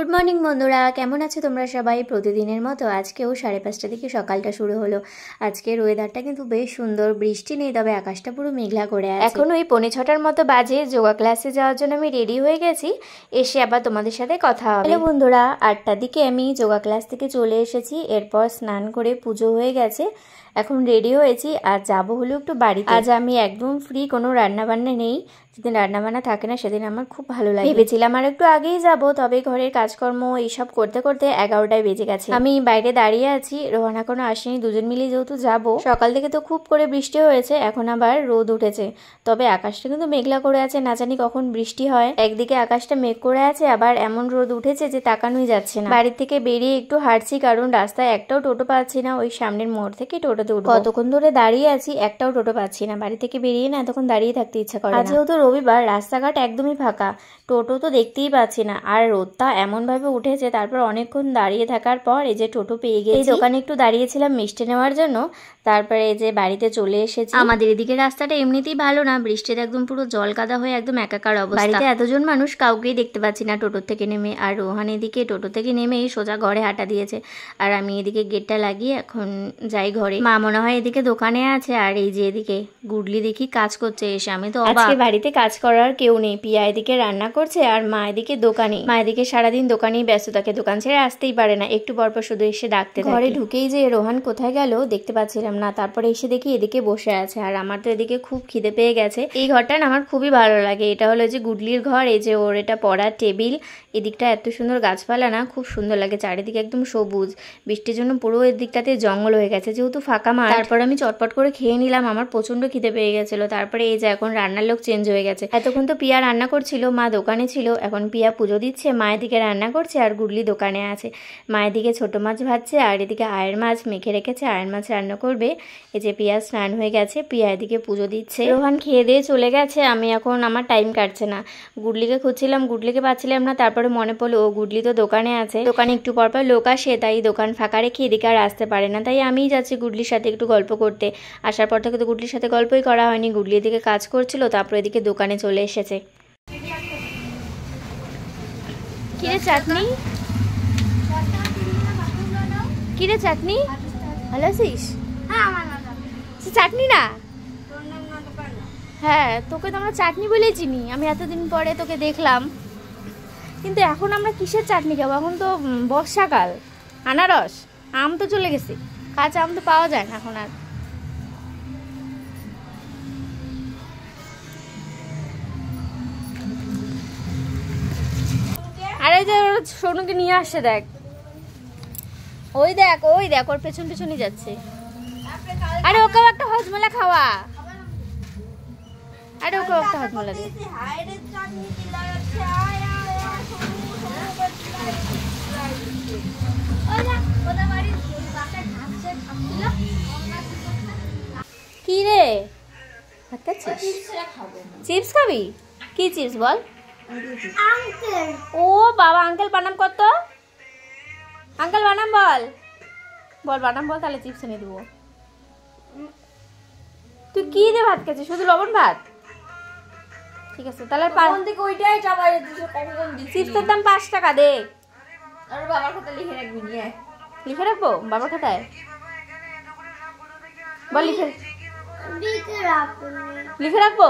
Good morning বন্ধুরা, কেমন আছো তোমরা সবাই? প্রতিদিনের মতো আজকেও 5:30 থেকে সকালটা শুরু হলো। আজকের ওয়েদারটা কিন্তু বেশ সুন্দর, বৃষ্টি নেই, তবে আকাশটা পুরো মেঘলা করে আছে। এখন ওই 5:45 মতো বাজে, যোগা ক্লাসে যাওয়ার জন্য আমি রেডি হয়ে গেছি। এসে আবার তোমাদের সাথে কথা হবে। হ্যালো বন্ধুরা, 8টার দিকে আমি যোগা ক্লাস থেকে চলে এসেছি। এরপর স্নান করে পুজো হয়ে গেছে, এখন রেডি হয়েছি আর যাব হলো একটু বাড়িতে। আজ আমি একদম ফ্রি, কোনো রান্না বান্না নেই। যেদিন রান্নাবান্না থাকে না সেদিন আমার খুব ভালো লাগে। ভেবেছিলাম আর একটু আগেই যাব, তবে ঘরের কাজকর্ম এইসব করতে করতে 11টায় বেজে গেছে। আমি বাইরে দাঁড়িয়ে আছি, রোহান এখনো আসেনি। দুজন মিলে যেহেতু যাব, সকাল থেকে তো খুব করে বৃষ্টি হয়েছে, এখন আবার রোদ উঠেছে। তবে আকাশটা কিন্তু মেঘলা করে আছে, না জানি কখন বৃষ্টি হয়। একদিকে আকাশটা মেঘ করে আছে, আবার এমন রোদ উঠেছে যে তাকানোই যাচ্ছে না। বাড়ি থেকে বেরিয়ে একটু হাঁটছি, কারণ রাস্তায় একটাও টোটো পাচ্ছি না। ওই সামনের মোড় থেকে টোটোতে উঠবো। কতক্ষণ ধরে দাঁড়িয়ে আছি, একটাও টোটো পাচ্ছি না। বাড়ি থেকে বেরিয়ে না এতক্ষণ দাঁড়িয়ে থাকতে ইচ্ছা করে না। যেহেতু রবিবার, রাস্তাঘাট একদমই ফাঁকা, টোটো তো দেখতেই পাচ্ছি না। আর রোদটা এমন ভাবে উঠেছে, তারপর অনেকক্ষণ দাঁড়িয়ে থাকার পর এই যে টোটো পেয়ে গেছি। এই দোকানে একটু দাঁড়িয়েছিলাম মিষ্টি নেওয়ার জন্য, তারপরে এই যে বাড়িতে চলে এসেছি। আমাদের এদিকে রাস্তাটা এমনিতেই ভালো না, বৃষ্টিতে একদম পুরো জল কাদা হয়ে একদম একাকার অবস্থা। বাড়িতে এতজন মানুষ, কাউকেই দেখতে পাচ্ছি না টোটো থেকে নেমে। আর রোহান এদিকে টোটো থেকে নেমেই সোজা ঘরে হাঁটা দিয়েছে, আর আমি এদিকে গেটটা লাগিয়ে এখন যাই ঘরে। মা মনে হয় এদিকে দোকানে আছে, আর এই যে এদিকে গুডলি দেখি কাজ করছে এসে। আমি তো আজকে বাড়িতে কাজ করার কেউ নেই। পিয়া এদিকে রান্না করছে আর মা এদিকে দোকানে। মা এদিকে সারাদিন দোকানেই ব্যস্ত থাকে, দোকান ছেড়ে আসতেই পারে না, একটু পরপর শুধু এসে ডাকতে থাকে। ঘরে ঢুকেই যে রোহান কোথায় গেল দেখতে পাচ্ছিলাম না, তারপরে এসে দেখি এদিকে বসে আছে। আর আমার তো এদিকে খুব খিদে পেয়ে গেছে। এই ঘরটা না আমার খুবই ভালো লাগে। এটা হলো যে গুডলির ঘর, এই যে ওর এটা পড়ার টেবিল। এদিকটা এত সুন্দর গাছপালা না, খুব সুন্দর লাগে, চারিদিকে একদম সবুজ। বৃষ্টির জন্য পুরো এদিকটাতে জঙ্গল হয়ে গেছে, যেহেতু ফাঁকা মাঠ। তারপর আমি চটপট করে খেয়ে নিলাম, আমার প্রচন্ড খিদে পেয়ে গেছিল। তারপরে এই যে এখন রান্নার লোক চেঞ্জ হয়ে গেছে। এতক্ষণ তো পিয়া রান্না করছিল, মা দোকানে ছিল। এখন পিয়া পুজো দিচ্ছে, মায়ের দিকে রান্না করছে, আর গুডলি দোকানে আছে। মায়ের দিকে ছোট মাছ ভাজছে, আর এদিকে আয়ের মাছ মেখে রেখেছে, আয়ের মাছ রান্না করবে। এই যে পিয়া স্নান হয়ে গেছে, পিয়া এদিকে পুজো দিচ্ছে। রোহান খেয়ে দিয়ে চলে গেছে। আমি এখন, আমার টাইম কাটছে না, গুডলিকে খুঁজছিলাম, গুডলিকে পাচ্ছিলাম না। তারপরে মনে পড়লো ও গুডলি তো দোকানে আছে। দোকানে একটু পরপর লোক আসে, তাই দোকান ফাঁকা রেখে এদিকে আর আসতে পারে না। তাই আমিই যাচ্ছি গুডলির সাথে একটু গল্প করতে। আসার পর থেকে তো গুডলির সাথে গল্পই করা হয়নি। গুডলি এদিকে কাজ করছিল, তারপর এদিকে দোকানে চলে এসেছে। কিরে চাটনি, কিরে চাটনি, ভালো আছিস? চাটনি না, হ্যাঁ তোকে তো আমরা চাটনি বলেই চিনি। আমি এতদিন পরে তোকে দেখলাম, কিন্তু এখন আমরা কিসের চাটনি খাবো? এখন তো বর্ষাকাল, আনারস, আম তো চলে গেছে, কাঁচা আম তো পাওয়া যায় না এখন আর। আরে যে সোনুকে নিয়ে আসছে, দেখ ওই দেখ, ওই দেখ ওর পেছন পেছনই যাচ্ছে। আরে ওকেও একটা হজমলা খাওয়া, আরে ওকেও একটা হজমলা দে। কি রে ভাত খাচ্ছিস? চিপস খাবি? কি চিপস বল? ও বাবা, আঙ্কেল বানাম কত? আঙ্কেল বানাম বল, বল বানাম বল, তাহলে চিপস এনে দেবো। তুই কি দিয়ে ভাত খাচ্ছিস? শুধু লবণ ভাত? ঠিক আছে তাহলে চিপসের দাম 5 টাকা দে। বাবার খাতায় লিখে রাখবি, নিয়ে লিখে রাখবো বাবার খাতায়, বল লিখে লিখে রাখবো।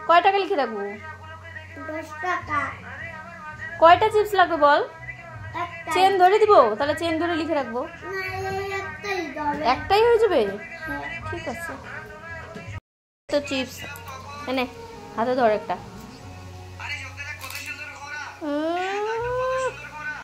কয় টাকা লিখে রাখবো? 10 টাকা। কয়টা চিপস লাগবে বল? চেন ধরে দিব, তাহলে চেন ধরে লিখে রাখবো। একটাই হয়ে যাবে, ঠিক আছে। তো চিপস এনে হাতে ধর একটা।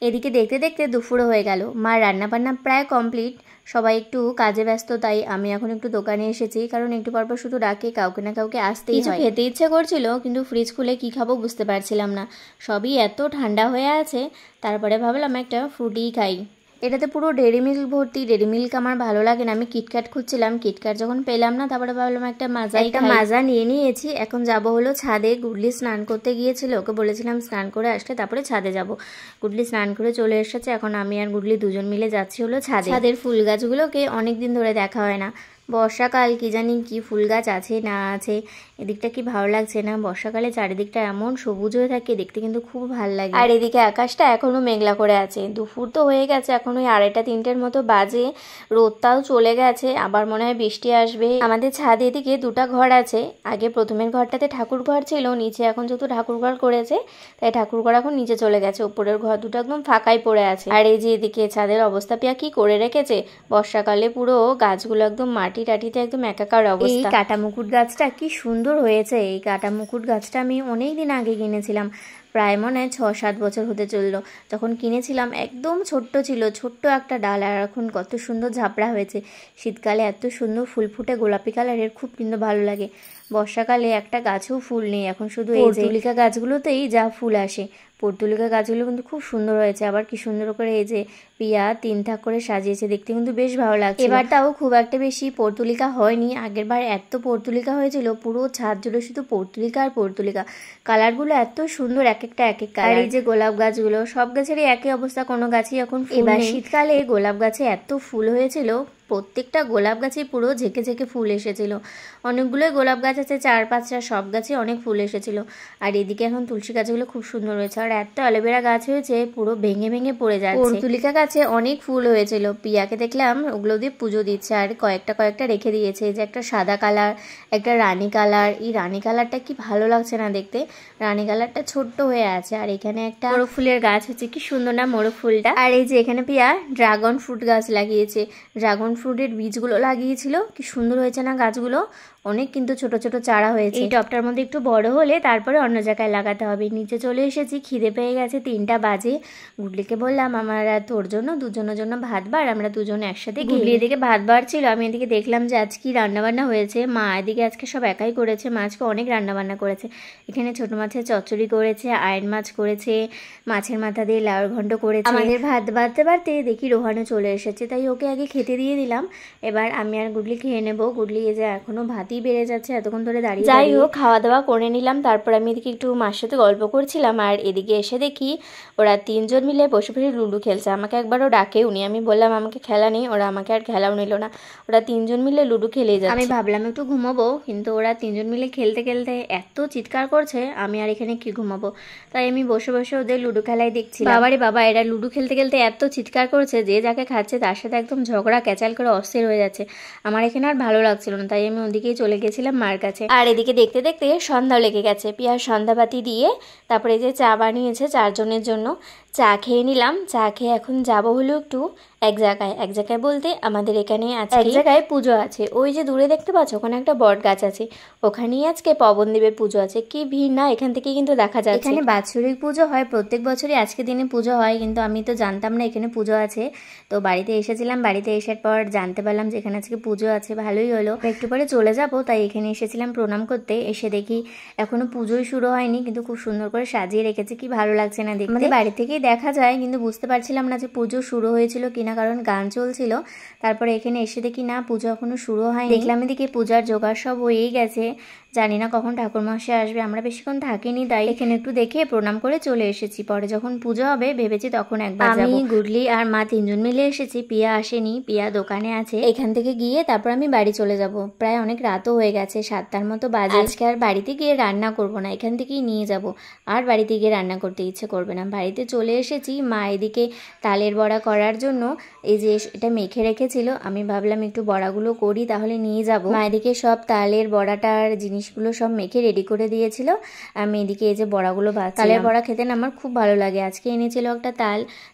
এদিকে দেখতে দেখতে দুপুরও হয়ে গেল। মার রান্না বান্না প্রায় কমপ্লিট, সবাই একটু কাজে ব্যস্ত, তাই আমি এখন একটু দোকানে এসেছি। কারণ একটু পরপর শুধু ডাকে, কাউকে না কাউকে আসতেই হয়। কিছু খেতে ইচ্ছে করছিল, কিন্তু ফ্রিজ খুলে কি খাবো বুঝতে পারছিলাম না। সবই এত ঠান্ডা হয়ে আছে, তারপরে ভাবলাম একটা ফ্রুটি খাই। এটাতে পুরো ডেরি মিল্ক ভর্তি। ডেরি মিল্ক আমার ভালো লাগে না, আমি কিটক্যাট খুঁজছিলাম। কিটক্যাট যখন পেলাম না, তারপরে ভাবলাম একটা মাজা নিয়ে নিয়েছি। এখন যাব হলো ছাদে। গুডলি স্নান করতে গিয়েছিল, ওকে বলেছিলাম স্নান করে আসলে তারপরে ছাদে যাব। গুডলি স্নান করে চলে এসেছে, এখন আমি আর গুডলি দুজন মিলে যাচ্ছি হলো ছাদে। ছাদের ফুল গাছগুলোকে অনেকদিন ধরে দেখা হয় না, বর্ষাকাল, কি জানি কি ফুল গাছ আছে না আছে, এদিকটা কি ভালো লাগছে না। বর্ষাকালে চারিদিকটা এমন সবুজ হয়ে থাকে, দেখতে কিন্তু খুব ভালো লাগে। আর এদিকে আকাশটা এখনো মেঘলা করে আছে। দুপুর তো হয়ে গেছে, এখন ওই 2:30-3টের মতো বাজে, রোদটাও চলে গেছে, আবার মনে হয় বৃষ্টি আসবে। আমাদের ছাদে এদিকে 2টা ঘর আছে। আগে প্রথমের ঘরটাতে ঠাকুর ঘর ছিল, নিচে এখন যেহেতু ঠাকুর ঘর করেছে তাই ঠাকুর ঘর এখন নিচে চলে গেছে, উপরের ঘর 2টা একদম ফাঁকাই পড়ে আছে। আর এই যে এদিকে ছাদের অবস্থা পিয়া কি করে রেখেছে, বর্ষাকালে পুরো গাছগুলো একদম মাটি টাটিতে একদম একাকার অবস্থা। এই কাটা মুকুট গাছটা কি সুন্দর হয়েছে। এই কাটা মুকুট গাছটা আমি অনেক দিন আগে কিনেছিলাম, প্রায় মনে হয় 6-7 বছর হতে চললো। যখন কিনেছিলাম একদম ছোট্ট ছিল, ছোট্ট একটা ডাল, আর এখন কত সুন্দর ঝাপড়া হয়েছে। শীতকালে এত সুন্দর ফুল ফুটে গোলাপি কালারের, খুব কিন্তু ভালো লাগে। বর্ষাকালে একটা গাছেও ফুল নেই, এখন শুধু এই পর্তুলিকা গাছগুলোতেই যা ফুল আসে। পর্তুলিকা গাছগুলো কিন্তু খুব সুন্দর হয়েছে, আবার কি সুন্দর করে এই যে পিয়া 3 থাক করে সাজিয়েছে, দেখতে কিন্তু বেশ ভালো লাগছে। এবার তাও খুব একটা বেশি পর্তুলিকা হয়নি, আগের বার এত পর্তুলিকা হয়েছিল, পুরো ছাদ জুড়ে শুধু পর্তুলিকা আর পর্তুলিকা। কালারগুলো এত সুন্দর, এক একটা এক এক কালার। এই যে গোলাপ গাছগুলো, সব গাছেরই একই অবস্থা, কোনো গাছই এখন ফুল নেই। শীতকালে গোলাপ গাছে এত ফুল হয়েছিল, প্রত্যেকটা গোলাপ গাছে পুরো ঝেঁকে ঝেঁকে ফুল এসেছিল। অনেকগুলোই গোলাপ গাছ আছে, 4-5টা, সব গাছে অনেক ফুল এসেছিল। আর এদিকে এখন তুলসী গাছগুলো খুব সুন্দর হয়েছে, আর এত অ্যালোভেরা গাছ হয়েছে পুরো ভেঙে ভেঙে পড়ে যাচ্ছে। পর্তুলিকা গাছে অনেক ফুল হয়েছিল, পিয়াকে দেখলাম ওগুলো দিয়ে পুজো দিচ্ছে, আর কয়েকটা রেখে দিয়েছে। এই যে একটা সাদা কালার, একটা রানী কালার, এই রানী কালারটা কি ভালো লাগছে না দেখতে, রানী কালারটা ছোট্ট হয়ে আছে। আর এখানে একটা মোরগ ফুলের গাছ হচ্ছে, কি সুন্দর না মোরগ ফুলটা। আর এই যে এখানে পিয়া ড্রাগন ফ্রুট গাছ লাগিয়েছে, ড্রাগন ফ্রুটের বীজগুলো লাগিয়েছিল, কি সুন্দর হয়েছে না গাছগুলো, অনেক কিন্তু ছোট ছোট চারা হয়েছে। এই টবটার মধ্যে একটু বড় হলে তারপরে অন্য জায়গায় লাগাতে হবে। নিচে চলে এসেছি, খিদে পেয়ে গেছে, 3টা বাজে। গুডলিকে বললাম আমার তোর জন্য দুজনের জন্য ভাত বাড়, আমরা দুজনে একসাথে। গুডলি এদিকে ভাত বাড়ছিল, আমি এদিকে দেখলাম যে আজ কি রান্নাবান্না হয়েছে। মা এদিকে আজকে সব একাই করেছে, মা আজকে অনেক রান্নাবান্না করেছে। এখানে ছোট মাছের চচ্চড়ি করেছে, আয়ন মাছ করেছে, মাছের মাথা দিয়ে লাউর ঘন্ট করেছে। আমাদের ভাত বাড়তে বাড়তে দেখি রোহানও চলে এসেছে, তাই ওকে আগে খেতে দিয়ে দিলাম। এবার আমি আর গুডলি খেয়ে নেবো। গুডলি এই যে এখনো ভাতই বেড়ে যাচ্ছে, এতক্ষণ ধরে দাঁড়িয়ে। যাই হোক, খাওয়া দাওয়া করে নিলাম, তারপর আমি এদিকে একটু মার সাথে গল্প করছিলাম। আর এদিকে এসে দেখি ওরা 3জন মিলে বসে বসে লুডো খেলছে। আমাকে একবারও ডাকেও নি, আমি বললাম আমাকে খেলা নেই, ওরা আমাকে আর খেলাও নিল না। ওরা 3জন মিলে লুডো খেলেই যাচ্ছে। আমি ভাবলাম একটু ঘুমাবো, কিন্তু ওরা 3জন মিলে খেলতে খেলতে এত চিৎকার করছে, আমি আর এখানে কি ঘুমাবো, তাই আমি বসে বসে ওদের লুডো খেলাই দেখছি। বাবারে বাবা, এরা লুডো খেলতে খেলতে এত চিৎকার করছে, যে যাকে খাচ্ছে তার সাথে একদম ঝগড়া ক্যাচাল করে অস্থির হয়ে যাচ্ছে। আমার এখানে আর ভালো লাগছিল না, তাই আমি ওদিকেই চলে গেছিলাম মার কাছে। আর এদিকে দেখতে দেখতে সন্ধ্যা লেগে গেছে। পিয়ার সন্ধ্যাবাতি দিয়ে তারপরে যে চা বানিয়েছে 4 জনের জন্য, চা খেয়ে নিলাম। চা খেয়ে এখন যাব হলো একটু এক জায়গায় বলতে আমাদের এখানে আছে এক জায়গায় পুজো আছে। ওই যে দূরে দেখতে পাচ্ছ, ওখানে একটা বট গাছ আছে, ওখানেই আজকে পবনদেবের পুজো আছে। কি ভিড় না, এখান থেকে কিন্তু দেখা যাচ্ছে। এখানে বাৎসরিক পুজো হয়, প্রত্যেক বছরই আজকে দিনে পুজো হয়, কিন্তু আমি তো জানতাম না এখানে পুজো আছে। তো বাড়িতে এসেছিলাম, বাড়িতে এসার পর জানতে পারলাম যে এখানে আজকে পুজো আছে, ভালোই হলো। একটু পরে চলে যাব, তাই এখানে এসেছিলাম প্রণাম করতে। এসে দেখি এখনো পুজোই শুরু হয়নি, কিন্তু খুব সুন্দর করে সাজিয়ে রেখেছে, কি ভালো লাগছে না দেখতে। আমাদের বাড়ি থেকেই দেখা যায়, কিন্তু বুঝতে পারছিলাম না যে পুজো শুরু হয়েছিল কিনা, কারণ গান চলছিল। তারপরে এখানে এসে দেখি না, পুজো এখনো শুরু হয়নি। দেখলাম এদিকে পূজার জোগাড় সব হয়েই গেছে, জানি না কখন ঠাকুরমশাই আসবে, আমরা বেশিক্ষণ থাকিনি, তাই এখানে একটু দেখে প্রণাম করে চলে এসেছি। পরে যখন পুজো হবে ভেবেছি তখন একবার যাবো। আমি, গুডলি আর মা 3জন মিলে এসেছি, পিয়া আসেনি, পিয়া দোকানে আছে। এখান থেকে গিয়ে তারপর আমি বাড়ি চলে যাব। প্রায় অনেক রাতও হয়ে গেছে, 7টার মতো বাজে। আজকে আর বাড়িতে গিয়ে রান্না করব না, এখান থেকেই নিয়ে যাব। আর বাড়িতে গিয়ে রান্না করতে ইচ্ছে করবে না। বাড়িতে চলে এসেছি, মা এদিকে তালের বড়া করার জন্য এই যে এটা মেখে রেখেছিল, আমি ভাবলাম একটু বড়াগুলো করি তাহলে নিয়ে যাব। মা এদিকে সব তালের বড়াটার জিনিসগুলো সব মেখে রেডি করে দিয়েছিল, আমি এদিকে এই যে বড়াগুলো ভাজছিলাম। তালের বড়া খেতে না আমার খুব ভালো লাগে। আজকে এনেছিল একটা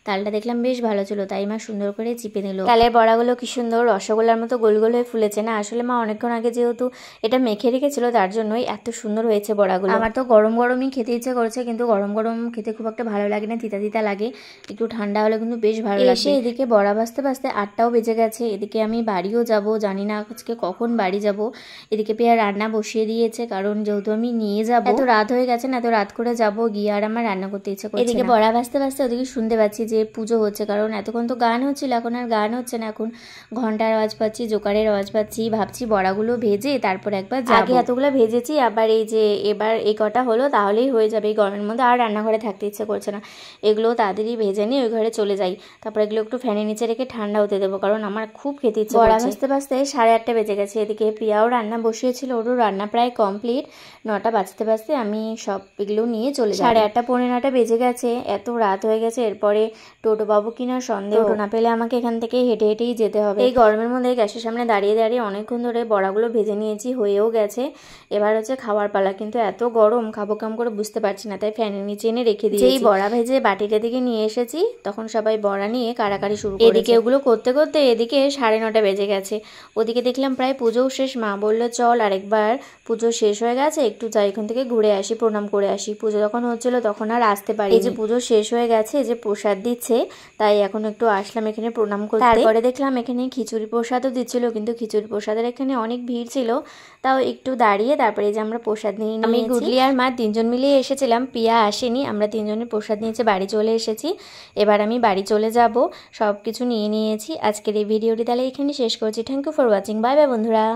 তালটা দেখলাম বেশ ভালো ছিল, তাই মা সুন্দর করে চিপে নিল। তালের বড়াগুলো কি সুন্দর রসগোল্লার মতো গোল গোল হয়ে ফুলেছে না। আসলে মা অনেকক্ষণ আগে যেহেতু এটা মেখে রেখেছিল, তার জন্যই এত সুন্দর হয়েছে বড়াগুলো। আমার তো গরম গরমই খেতে ইচ্ছে করছে, কিন্তু গরম গরম খেতে খুব একটা ভালো লাগে না, তিতা তিতা লাগে। একটু ঠান্ডা হলে কিন্তু বেশ ভালো লাগে। এদিকে বড়া ভাজতে ভাজতে 8টাও বেজে গেছে। এদিকে আমি বাড়িও যাব, জানি না আজকে কখন বাড়ি যাব। এদিকে পেয়ে রান্না বসিয়ে দিয়ে দিয়েছে, কারণ যেহেতু আমি নিয়ে যাব, এত রাত হয়ে গেছে না, এত রাত করে যাব, গিয়ে আর আমার রান্না করতে ইচ্ছে করছে। এদিকে বড়া ভাজতে ভাজতে ওদিকে শুনতে পাচ্ছি যে পুজো হচ্ছে, কারণ এতক্ষণ তো গান হচ্ছিল, এখন আর গান হচ্ছে না, এখন ঘন্টার আওয়াজ পাচ্ছি, জোকারের আওয়াজ পাচ্ছি। ভাবছি বড়াগুলো ভেজে তারপর একবার আগে এতগুলো ভেজেছি, আবার এই যে এবার এই কটা হলো তাহলেই হয়ে যাবে। এই গরমের মধ্যে আর রান্নাঘরে থাকতে ইচ্ছে করছে না, এগুলো তাড়াতাড়ি ভেজে নিয়ে ওই ঘরে চলে যাই, তারপর এগুলো একটু ফ্যানের নিচে রেখে ঠান্ডা হতে দেবো, কারণ আমার খুব খেতে ইচ্ছে। বড়া ভাজতে ভাজতে 8:30 বেজে গেছে। এদিকে প্রিয়াও রান্না বসিয়েছিল, ওরও রান্না প্রায় কমপ্লিট। 9টা বাজতে বাজতে আমি সব এগুলো নিয়ে চলে যাই। 8:30 পৌনে 9টা বেজে গেছে, এত রাত হয়ে গেছে। এরপরে টোটো পাবো কিনা সন্দেহ, টোটো না পেলে আমাকে এখান থেকে হেঁটে হেঁটেই যেতে হবে। এই গরমের মধ্যে গ্যাসের সামনে দাঁড়িয়ে দাঁড়িয়ে অনেকক্ষণ ধরে বড়াগুলো ভেজে নিয়েছি, হয়েও গেছে। এবার হচ্ছে খাওয়ার পালা, কিন্তু এত গরম খাবো কেমন করে বুঝতে পারছি না, তাই ফ্যানের নিচে এনে রেখে দিয়েছি। যেই বড়া ভেজে বাটিটা দিকে নিয়ে এসেছি, তখন সবাই বড়া নিয়ে কাড়াকাড়ি শুরু করেছে। এদিকে ওগুলো করতে করতে এদিকে 9:30 বেজে গেছে। ওদিকে দেখলাম প্রায় পুজোও শেষ। মা বললো চল আরেকবার, পুজো শেষ হয়ে গেছে, একটু যাই এখান থেকে ঘুরে আসি, প্রণাম করে আসি। পুজো যখন হচ্ছিল তখন আর আসতে পারি। এই যে পুজো শেষ হয়ে গেছে, যে প্রসাদ দিচ্ছে, তাই এখন একটু আসলাম এখানে প্রণাম করতে। তারপরে দেখলাম এখানে খিচুড়ি প্রসাদও দিচ্ছিল, কিন্তু খিচুড়ি প্রসাদের এখানে অনেক ভিড় ছিল, তাও একটু দাঁড়িয়ে তারপরে এই যে আমরা প্রসাদ নিয়ে আমি গুডলি আর মা 3জন মিলিয়ে এসেছিলাম, প্রিয়া আসেনি। আমরা 3জনের প্রসাদ নিয়েছে বাড়ি চলে এসেছি। এবার আমি বাড়ি চলে যাব, সব কিছু নিয়ে নিয়েছি। আজকের এই ভিডিওটি তাহলে এখানে শেষ করছি। Thank you for watching, bye bye বন্ধুরা।